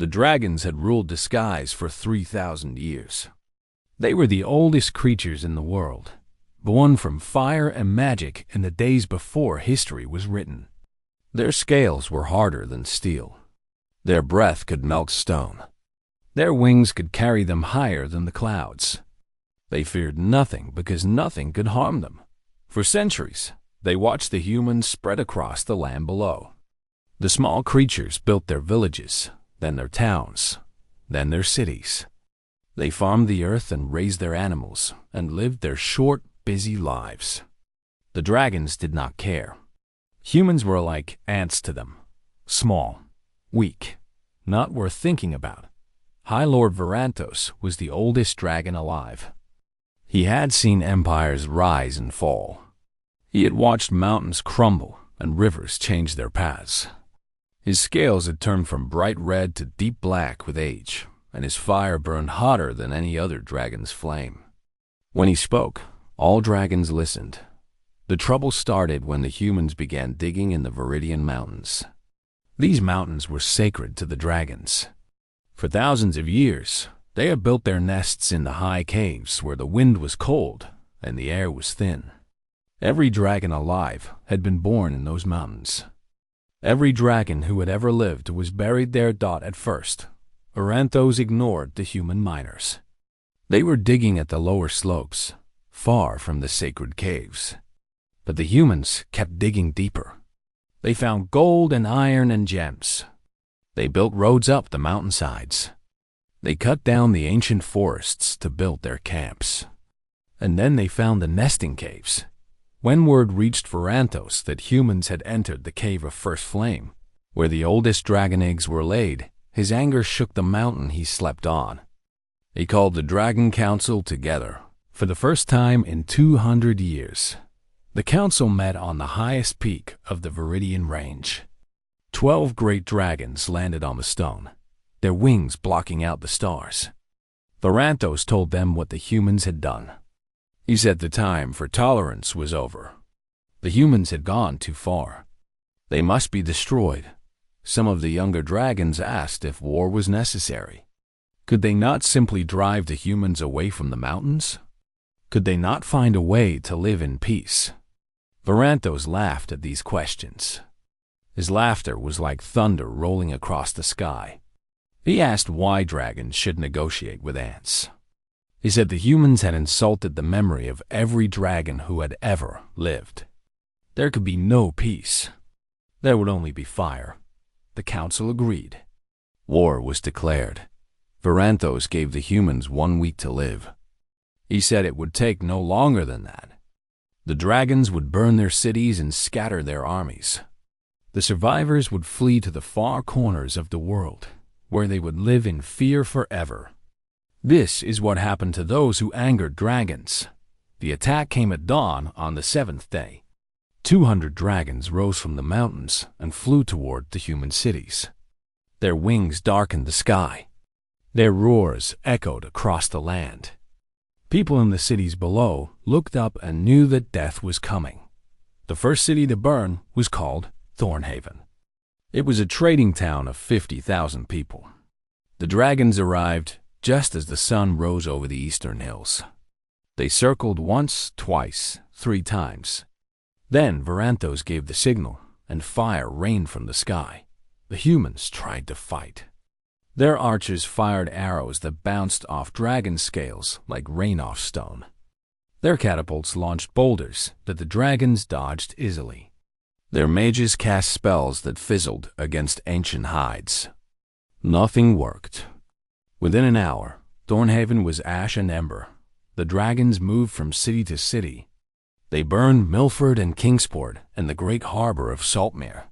The dragons had ruled the skies for 3,000 years. They were the oldest creatures in the world, born from fire and magic in the days before history was written. Their scales were harder than steel. Their breath could melt stone. Their wings could carry them higher than the clouds. They feared nothing because nothing could harm them. For centuries, they watched the humans spread across the land below. The small creatures built their villages, then their towns, then their cities. They farmed the earth and raised their animals and lived their short, busy lives. The dragons did not care. Humans were like ants to them, small, weak, not worth thinking about. High Lord Varantos was the oldest dragon alive. He had seen empires rise and fall. He had watched mountains crumble and rivers change their paths. His scales had turned from bright red to deep black with age, and his fire burned hotter than any other dragon's flame. When he spoke, all dragons listened. The trouble started when the humans began digging in the Viridian Mountains. These mountains were sacred to the dragons. For thousands of years, they had built their nests in the high caves where the wind was cold and the air was thin. Every dragon alive had been born in those mountains. Every dragon who had ever lived was buried there. At first, Varantos ignored the human miners. They were digging at the lower slopes, far from the sacred caves. But the humans kept digging deeper. They found gold and iron and gems. They built roads up the mountainsides. They cut down the ancient forests to build their camps. And then they found the nesting caves. When word reached Varantos that humans had entered the Cave of First Flame, where the oldest dragon eggs were laid, his anger shook the mountain he slept on. He called the Dragon Council together. For the first time in 200 years, the council met on the highest peak of the Viridian Range. 12 great dragons landed on the stone, their wings blocking out the stars. Varantos told them what the humans had done. He said the time for tolerance was over. The humans had gone too far. They must be destroyed. Some of the younger dragons asked if war was necessary. Could they not simply drive the humans away from the mountains? Could they not find a way to live in peace? Varantos laughed at these questions. His laughter was like thunder rolling across the sky. He asked why dragons should negotiate with ants. He said the humans had insulted the memory of every dragon who had ever lived. There could be no peace. There would only be fire. The council agreed. War was declared. Varantos gave the humans 1 week to live. He said it would take no longer than that. The dragons would burn their cities and scatter their armies. The survivors would flee to the far corners of the world, where they would live in fear forever. This is what happened to those who angered dragons. The attack came at dawn on the 7th day. 200 dragons rose from the mountains and flew toward the human cities. Their wings darkened the sky. Their roars echoed across the land. People in the cities below looked up and knew that death was coming. The first city to burn was called Thornhaven. It was a trading town of 50,000 people. The dragons arrived just as the sun rose over the eastern hills. They circled once, twice, 3 times. Then Varantos gave the signal, and fire rained from the sky. The humans tried to fight. Their archers fired arrows that bounced off dragon scales like rain off stone. Their catapults launched boulders that the dragons dodged easily. Their mages cast spells that fizzled against ancient hides. Nothing worked. Within an hour, Thornhaven was ash and ember. The dragons moved from city to city. They burned Milford and Kingsport and the great harbor of Saltmere.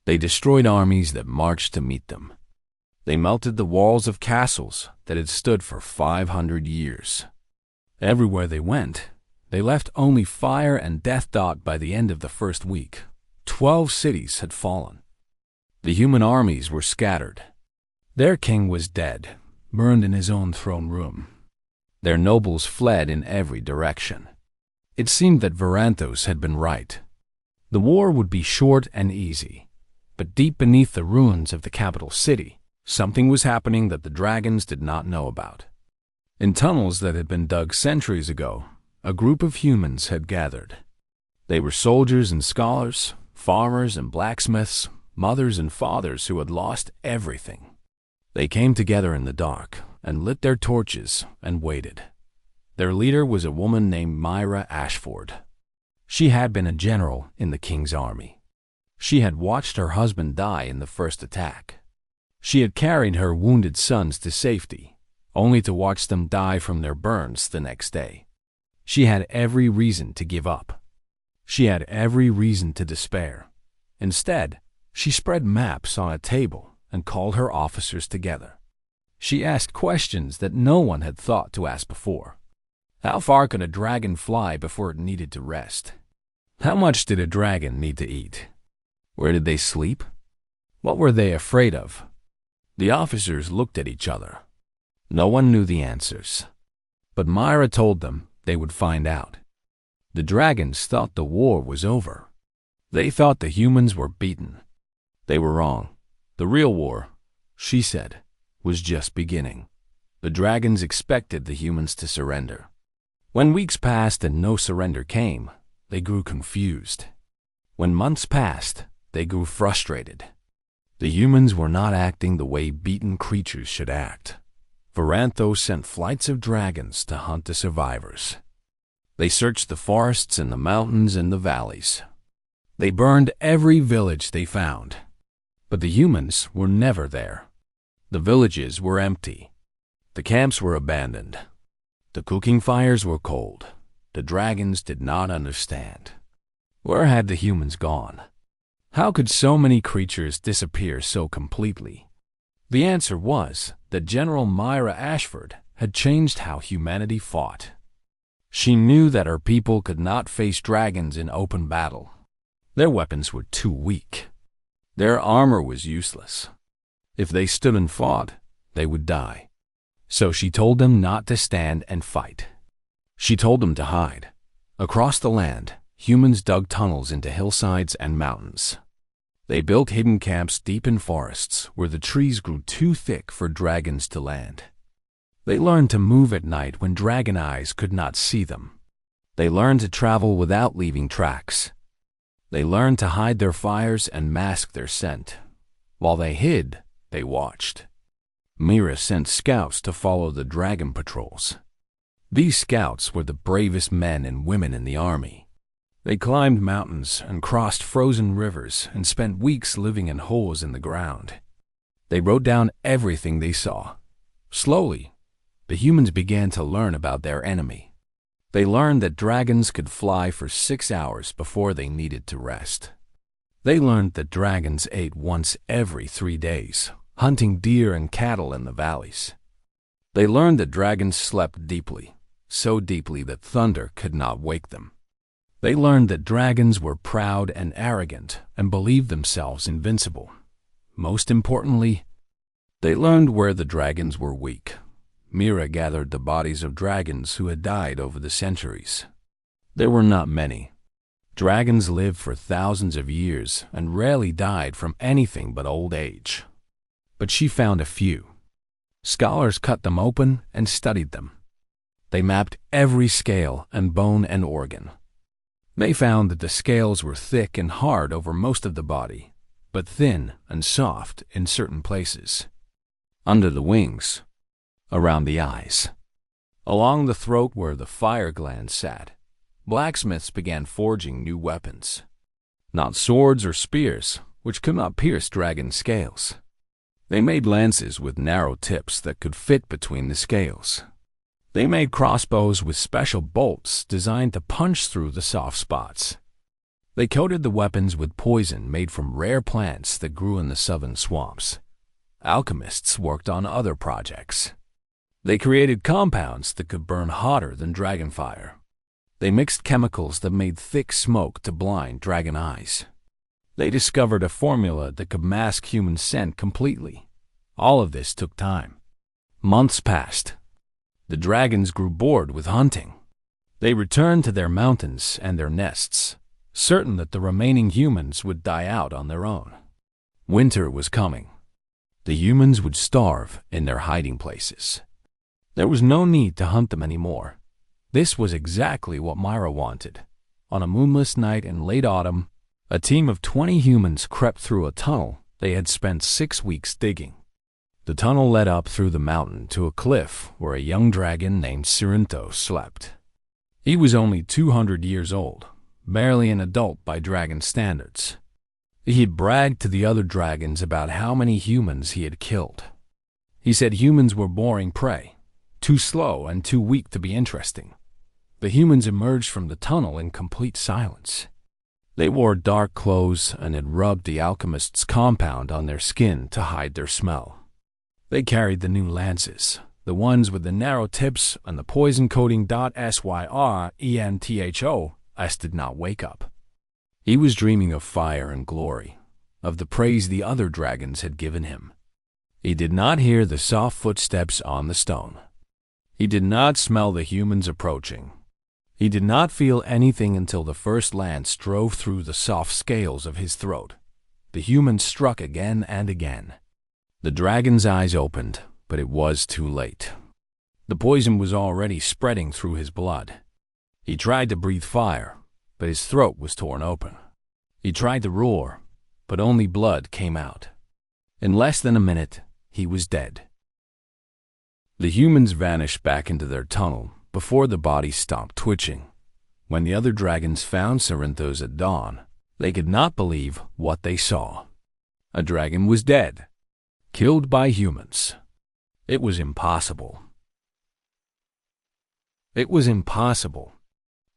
They destroyed armies that marched to meet them. They melted the walls of castles that had stood for 500 years. Everywhere they went, they left only fire and death. By the end of the first week, 12 cities had fallen. The human armies were scattered. Their king was dead, burned in his own throne room. Their nobles fled in every direction. It seemed that Varantos had been right. The war would be short and easy, but deep beneath the ruins of the capital city, Something was happening that the dragons did not know about. In tunnels that had been dug centuries ago, a group of humans had gathered. They were soldiers and scholars, farmers and blacksmiths, mothers and fathers who had lost everything. They came together in the dark and lit their torches and waited. Their leader was a woman named Myra Ashford. She had been a general in the king's army. She had watched her husband die in the first attack. She had carried her wounded sons to safety, only to watch them die from their burns the next day. She had every reason to give up. She had every reason to despair. Instead, she spread maps on a table and called her officers together. She asked questions that no one had thought to ask before. How far could a dragon fly before it needed to rest? How much did a dragon need to eat? Where did they sleep? What were they afraid of? The officers looked at each other. No one knew the answers. But Myra told them they would find out. The dragons thought the war was over. They thought the humans were beaten. They were wrong. The real war, she said, was just beginning. The dragons expected the humans to surrender. When weeks passed and no surrender came, they grew confused. When months passed, they grew frustrated. The humans were not acting the way beaten creatures should act. Varanthos sent flights of dragons to hunt the survivors. They searched the forests and the mountains and the valleys. They burned every village they found. But the humans were never there. The villages were empty. The camps were abandoned. The cooking fires were cold. The dragons did not understand. Where had the humans gone? How could so many creatures disappear so completely? The answer was that General Myra Ashford had changed how humanity fought. She knew that her people could not face dragons in open battle. Their weapons were too weak. Their armor was useless. If they stood and fought, they would die. So she told them not to stand and fight. She told them to hide. Across the land, humans dug tunnels into hillsides and mountains. They built hidden camps deep in forests where the trees grew too thick for dragons to land. They learned to move at night when dragon eyes could not see them. They learned to travel without leaving tracks. They learned to hide their fires and mask their scent. While they hid, they watched. Myra sent scouts to follow the dragon patrols. These scouts were the bravest men and women in the army. They climbed mountains and crossed frozen rivers and spent weeks living in holes in the ground. They wrote down everything they saw. Slowly, the humans began to learn about their enemy. They learned that dragons could fly for 6 hours before they needed to rest. They learned that dragons ate once every 3 days, hunting deer and cattle in the valleys. They learned that dragons slept deeply, so deeply that thunder could not wake them. They learned that dragons were proud and arrogant and believed themselves invincible. Most importantly, they learned where the dragons were weak. Myra gathered the bodies of dragons who had died over the centuries. There were not many. Dragons lived for thousands of years and rarely died from anything but old age. But she found a few. Scholars cut them open and studied them. They mapped every scale and bone and organ. They found that the scales were thick and hard over most of the body, but thin and soft in certain places. Under the wings, around the eyes, along the throat where the fire glands sat, blacksmiths began forging new weapons. Not swords or spears, which could not pierce dragon scales. They made lances with narrow tips that could fit between the scales. They made crossbows with special bolts designed to punch through the soft spots. They coated the weapons with poison made from rare plants that grew in the southern swamps. Alchemists worked on other projects. They created compounds that could burn hotter than dragon fire. They mixed chemicals that made thick smoke to blind dragon eyes. They discovered a formula that could mask human scent completely. All of this took time. Months passed. The dragons grew bored with hunting. They returned to their mountains and their nests, certain that the remaining humans would die out on their own. Winter was coming. The humans would starve in their hiding places. There was no need to hunt them anymore. This was exactly what Myra wanted. On a moonless night in late autumn, a team of 20 humans crept through a tunnel they had spent 6 weeks digging. The tunnel led up through the mountain to a cliff where a young dragon named Cerinthos slept. He was only 200 years old, barely an adult by dragon standards. He had bragged to the other dragons about how many humans he had killed. He said humans were boring prey, too slow and too weak to be interesting. The humans emerged from the tunnel in complete silence. They wore dark clothes and had rubbed the alchemist's compound on their skin to hide their smell. They carried the new lances, the ones with the narrow tips and the poison coating. Syrentho did not wake up. He was dreaming of fire and glory, of the praise the other dragons had given him. He did not hear the soft footsteps on the stone. He did not smell the humans approaching. He did not feel anything until the first lance drove through the soft scales of his throat. The humans struck again and again. The dragon's eyes opened, but it was too late. The poison was already spreading through his blood. He tried to breathe fire, but his throat was torn open. He tried to roar, but only blood came out. In less than a minute, he was dead. The humans vanished back into their tunnel before the body stopped twitching. When the other dragons found Cerinthos at dawn, they could not believe what they saw. A dragon was dead, killed by humans. It was impossible. It was impossible.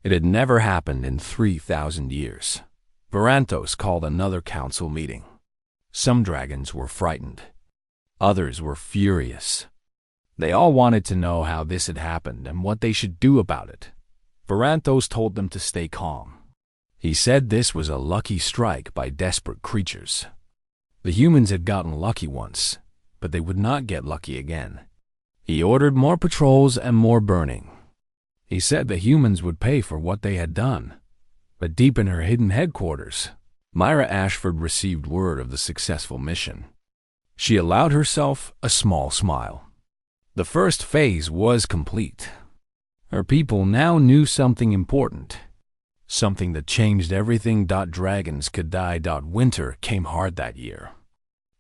It had never happened in 3,000 years. Varanthos called another council meeting. Some dragons were frightened. Others were furious. They all wanted to know how this had happened and what they should do about it. Varanthos told them to stay calm. He said this was a lucky strike by desperate creatures. The humans had gotten lucky once, but they would not get lucky again. He ordered more patrols and more burning. He said the humans would pay for what they had done. But deep in her hidden headquarters, Myra Ashford received word of the successful mission. She allowed herself a small smile. The first phase was complete. Her people now knew something important. Something that changed everything. Dragons could die. Winter came hard that year.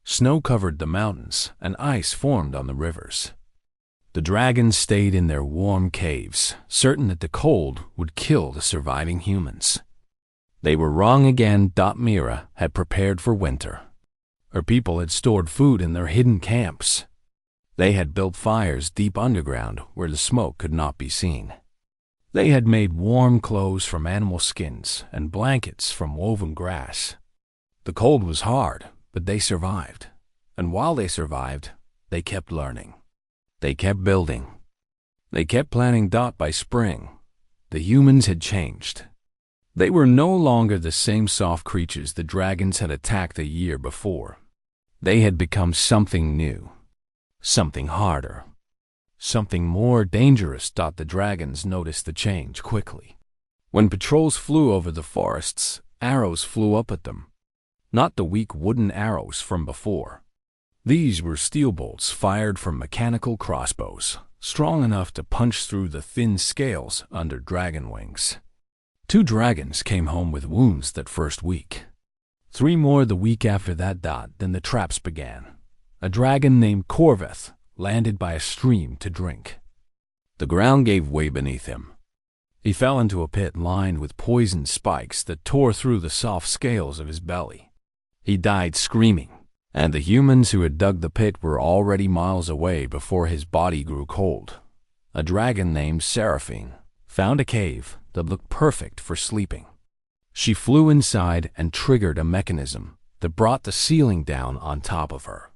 Snow covered the mountains and ice formed on the rivers. The dragons stayed in their warm caves, certain that the cold would kill the surviving humans. They were wrong again. Myra had prepared for winter. Her people had stored food in their hidden camps. They had built fires deep underground where the smoke could not be seen. They had made warm clothes from animal skins and blankets from woven grass. The cold was hard, but they survived. And while they survived, they kept learning. They kept building. They kept planning. By spring, the humans had changed. They were no longer the same soft creatures the dragons had attacked a year before. They had become something new. Something harder. Something more dangerous. The dragons noticed the change quickly. When patrols flew over the forests, arrows flew up at them. Not the weak wooden arrows from before. These were steel bolts fired from mechanical crossbows, strong enough to punch through the thin scales under dragon wings. 2 dragons came home with wounds that first week. 3 more the week after that. Then the traps began. A dragon named Corveth landed by a stream to drink. The ground gave way beneath him. He fell into a pit lined with poisoned spikes that tore through the soft scales of his belly. He died screaming, and the humans who had dug the pit were already miles away before his body grew cold. A dragon named Seraphine found a cave that looked perfect for sleeping. She flew inside and triggered a mechanism that brought the ceiling down on top of her.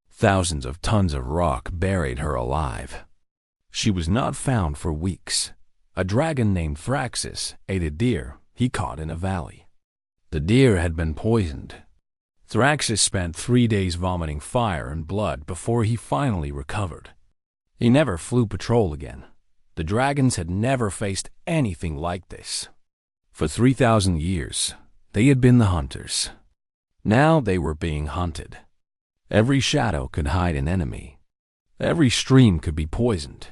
Thousands of tons of rock buried her alive. She was not found for weeks. A dragon named Thraxis ate a deer he caught in a valley. The deer had been poisoned. Thraxis spent 3 days vomiting fire and blood before he finally recovered. He never flew patrol again. The dragons had never faced anything like this. For 3,000 years, they had been the hunters. Now they were being hunted. Every shadow could hide an enemy. Every stream could be poisoned.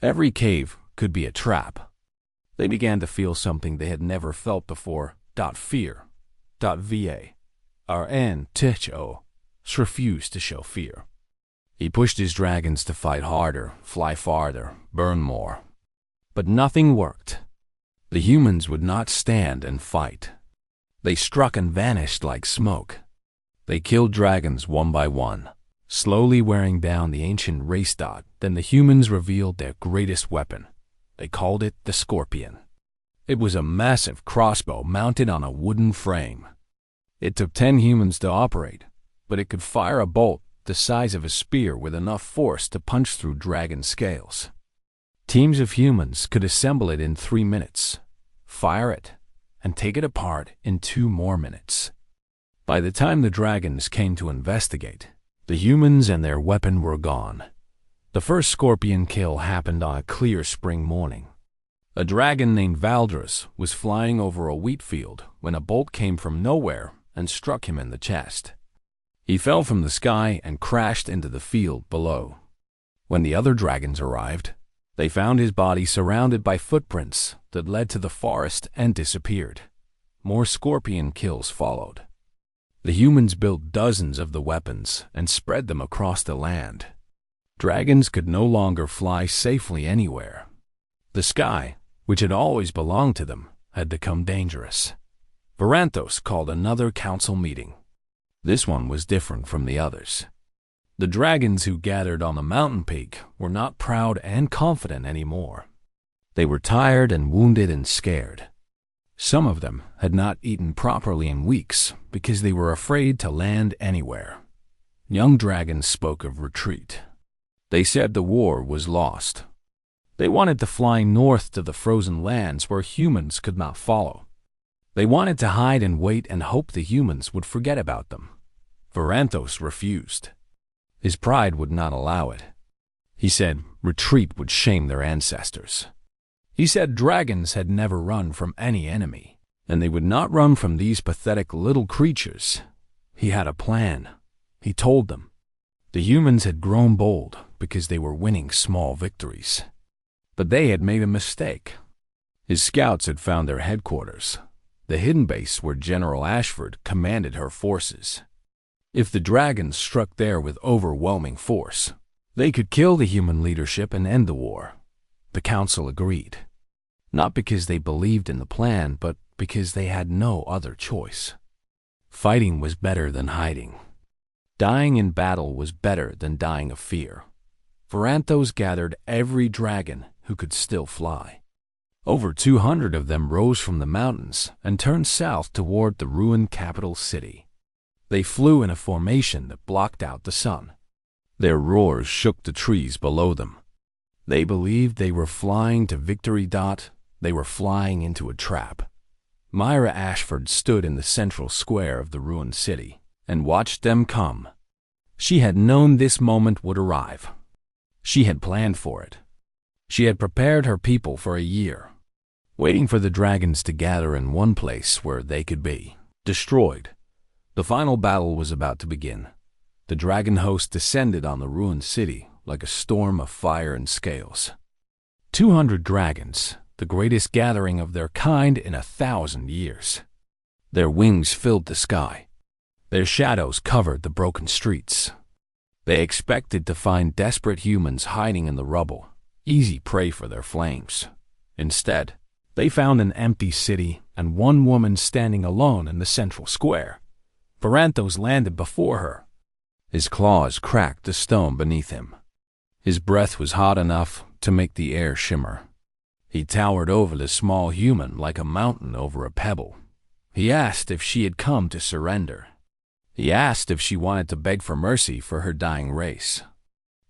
Every cave could be a trap. They began to feel something they had never felt before. Fear. Va. Rn. Ticho refused to show fear. He pushed his dragons to fight harder, fly farther, burn more. But nothing worked. The humans would not stand and fight. They struck and vanished like smoke. They killed dragons one by one, slowly wearing down the ancient race. Then the humans revealed their greatest weapon. They called it the Scorpion. It was a massive crossbow mounted on a wooden frame. It took 10 humans to operate, but it could fire a bolt the size of a spear with enough force to punch through dragon scales. Teams of humans could assemble it in 3 minutes, fire it, and take it apart in 2 more minutes. By the time the dragons came to investigate, the humans and their weapon were gone. The first scorpion kill happened on a clear spring morning. A dragon named Valdris was flying over a wheat field when a bolt came from nowhere and struck him in the chest. He fell from the sky and crashed into the field below. When the other dragons arrived, they found his body surrounded by footprints that led to the forest and disappeared. More scorpion kills followed. The humans built dozens of the weapons and spread them across the land. Dragons could no longer fly safely anywhere. The sky, which had always belonged to them, had become dangerous. Varanthos called another council meeting. This one was different from the others. The dragons who gathered on the mountain peak were not proud and confident anymore. They were tired and wounded and scared. Some of them had not eaten properly in weeks because they were afraid to land anywhere. Young dragons spoke of retreat. They said the war was lost. They wanted to fly north to the frozen lands where humans could not follow. They wanted to hide and wait and hope the humans would forget about them. Varanthos refused. His pride would not allow it. He said retreat would shame their ancestors. He said dragons had never run from any enemy, and they would not run from these pathetic little creatures. He had a plan. He told them. The humans had grown bold because they were winning small victories. But they had made a mistake. His scouts had found their headquarters, the hidden base where General Ashford commanded her forces. If the dragons struck there with overwhelming force, they could kill the human leadership and end the war. The council agreed. Not because they believed in the plan, but because they had no other choice. Fighting was better than hiding. Dying in battle was better than dying of fear. Varanthos gathered every dragon who could still fly. Over 200 of them rose from the mountains and turned south toward the ruined capital city. They flew in a formation that blocked out the sun. Their roars shook the trees below them. They believed they were flying to victory. They were flying into a trap. Myra Ashford stood in the central square of the ruined city and watched them come. She had known this moment would arrive. She had planned for it. She had prepared her people for a year, waiting for the dragons to gather in one place where they could be destroyed. The final battle was about to begin. The dragon host descended on the ruined city like a storm of fire and scales. 200 dragons, the greatest gathering of their kind in 1,000 years. Their wings filled the sky. Their shadows covered the broken streets. They expected to find desperate humans hiding in the rubble, easy prey for their flames. Instead, they found an empty city and one woman standing alone in the central square. Varanthos landed before her. His claws cracked the stone beneath him. His breath was hot enough to make the air shimmer. He towered over the small human like a mountain over a pebble. He asked if she had come to surrender. He asked if she wanted to beg for mercy for her dying race.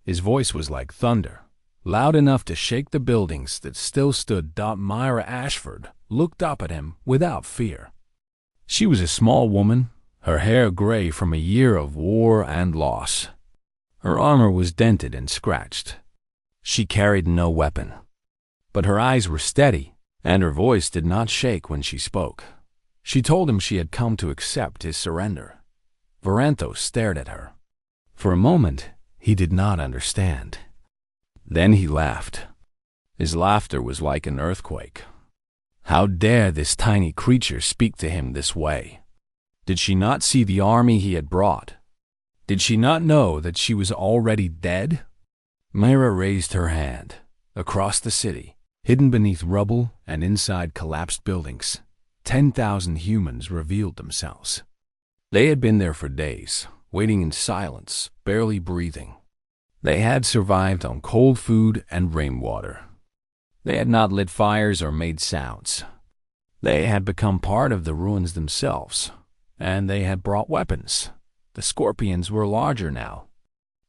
His voice was like thunder, loud enough to shake the buildings that still stood. Myra Ashford looked up at him without fear. She was a small woman, her hair gray from a year of war and loss. Her armor was dented and scratched. She carried no weapon. But her eyes were steady, and her voice did not shake when she spoke. She told him she had come to accept his surrender. Varanthos stared at her. For a moment, he did not understand. Then he laughed. His laughter was like an earthquake. How dare this tiny creature speak to him this way? Did she not see the army he had brought? Did she not know that she was already dead? Myra raised her hand. Across the city, hidden beneath rubble and inside collapsed buildings, 10,000 humans revealed themselves. They had been there for days, waiting in silence, barely breathing. They had survived on cold food and rainwater. They had not lit fires or made sounds. They had become part of the ruins themselves, and they had brought weapons. The scorpions were larger now.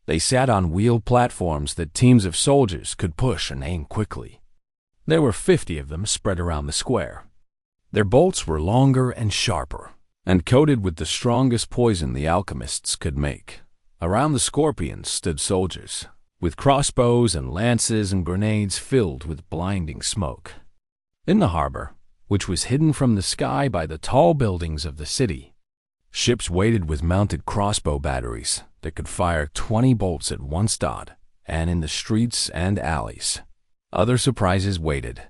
They sat on wheeled platforms that teams of soldiers could push and aim quickly. There were 50 of them spread around the square. Their bolts were longer and sharper, and coated with the strongest poison the alchemists could make. Around the scorpions stood soldiers, with crossbows and lances and grenades filled with blinding smoke. In the harbor, which was hidden from the sky by the tall buildings of the city, ships waited with mounted crossbow batteries that could fire 20 bolts at one shot, and in the streets and alleys, other surprises waited.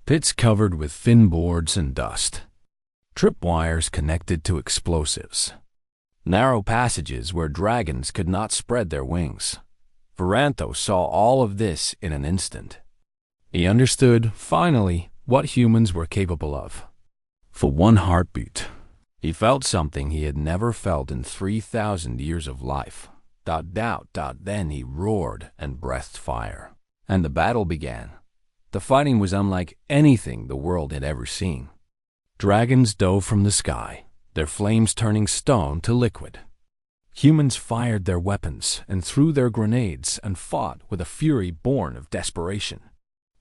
Pits covered with thin boards and dust. Tripwires connected to explosives. Narrow passages where dragons could not spread their wings. Varanthos saw all of this in an instant. He understood, finally, what humans were capable of. For one heartbeat, he felt something he had never felt in 3,000 years of life. Then he roared and breathed fire. And the battle began. The fighting was unlike anything the world had ever seen. Dragons dove from the sky, their flames turning stone to liquid. Humans fired their weapons and threw their grenades and fought with a fury born of desperation.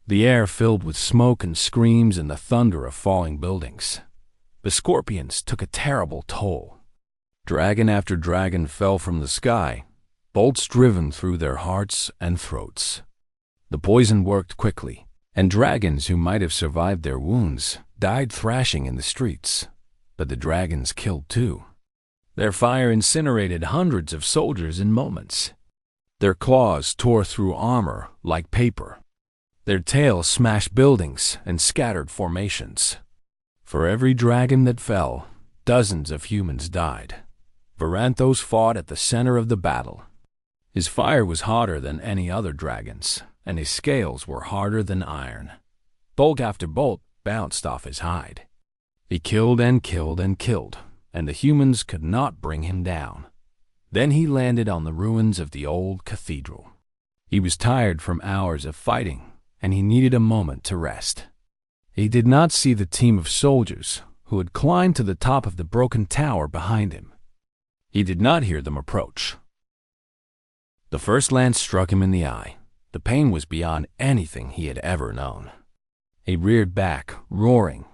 The air filled with smoke and screams and the thunder of falling buildings. The scorpions took a terrible toll. Dragon after dragon fell from the sky, bolts driven through their hearts and throats. The poison worked quickly, and dragons who might have survived their wounds died thrashing in the streets. But the dragons killed too. Their fire incinerated hundreds of soldiers in moments. Their claws tore through armor like paper. Their tails smashed buildings and scattered formations. For every dragon that fell, dozens of humans died. Varanthos fought at the center of the battle. His fire was hotter than any other dragon's, and his scales were harder than iron. Bolt after bolt bounced off his hide. He killed and killed and killed, and the humans could not bring him down. Then he landed on the ruins of the old cathedral. He was tired from hours of fighting, and he needed a moment to rest. He did not see the team of soldiers who had climbed to the top of the broken tower behind him. He did not hear them approach. The first lance struck him in the eye. The pain was beyond anything he had ever known. He reared back, roaring,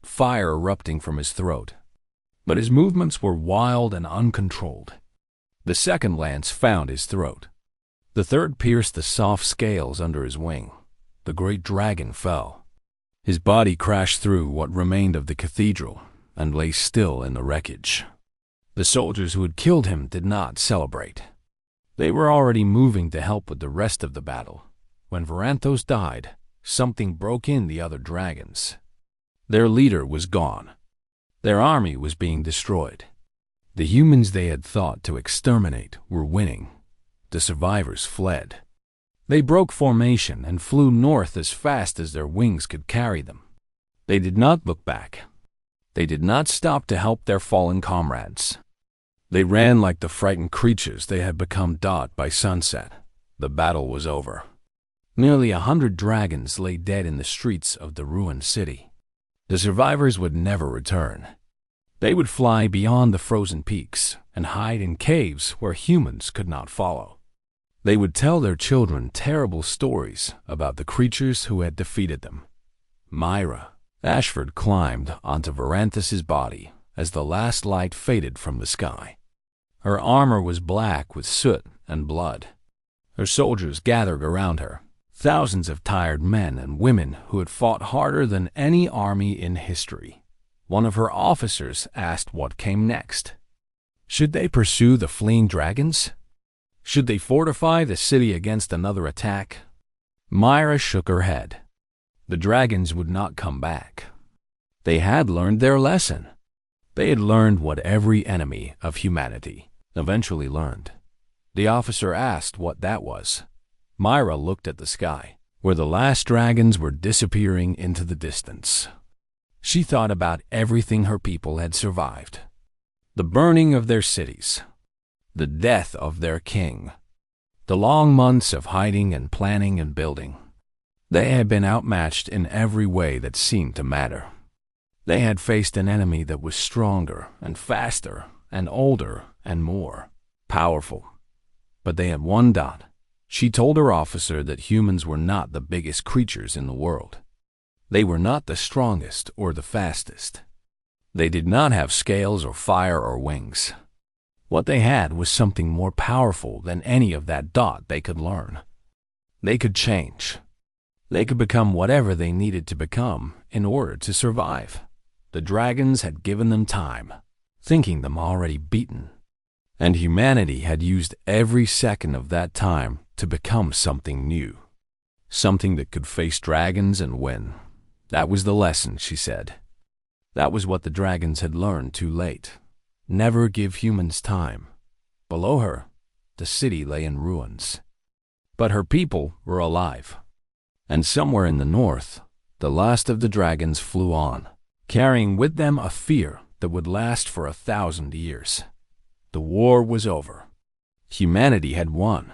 fire erupting from his throat. But his movements were wild and uncontrolled. The second lance found his throat. The third pierced the soft scales under his wing. The great dragon fell. His body crashed through what remained of the cathedral and lay still in the wreckage. The soldiers who had killed him did not celebrate. They were already moving to help with the rest of the battle. When Varanthos died, something broke in the other dragons. Their leader was gone. Their army was being destroyed. The humans they had thought to exterminate were winning. The survivors fled. They broke formation and flew north as fast as their wings could carry them. They did not look back. They did not stop to help their fallen comrades. They ran like the frightened creatures they had become by sunset. The battle was over. Nearly 100 dragons lay dead in the streets of the ruined city. The survivors would never return. They would fly beyond the frozen peaks and hide in caves where humans could not follow. They would tell their children terrible stories about the creatures who had defeated them. Myra Ashford climbed onto Varanthos's body as the last light faded from the sky. Her armor was black with soot and blood. Her soldiers gathered around her, thousands of tired men and women who had fought harder than any army in history. One of her officers asked what came next. Should they pursue the fleeing dragons? Should they fortify the city against another attack? Myra shook her head. The dragons would not come back. They had learned their lesson. They had learned what every enemy of humanity eventually learned. The officer asked what that was. Myra looked at the sky, where the last dragons were disappearing into the distance. She thought about everything her people had survived. The burning of their cities, the death of their king, the long months of hiding and planning and building. They had been outmatched in every way that seemed to matter. They had faced an enemy that was stronger and faster and older and more powerful. But they had one dot. She told her officer that humans were not the biggest creatures in the world. They were not the strongest or the fastest. They did not have scales or fire or wings. What they had was something more powerful than any of that dot they could learn. They could change. They could become whatever they needed to become in order to survive. The dragons had given them time, thinking them already beaten. And humanity had used every second of that time to become something new. Something that could face dragons and win. That was the lesson, she said. That was what the dragons had learned too late. Never give humans time. Below her, the city lay in ruins. But her people were alive. And somewhere in the north, the last of the dragons flew on, carrying with them a fear that would last for 1,000 years. The war was over. Humanity had won.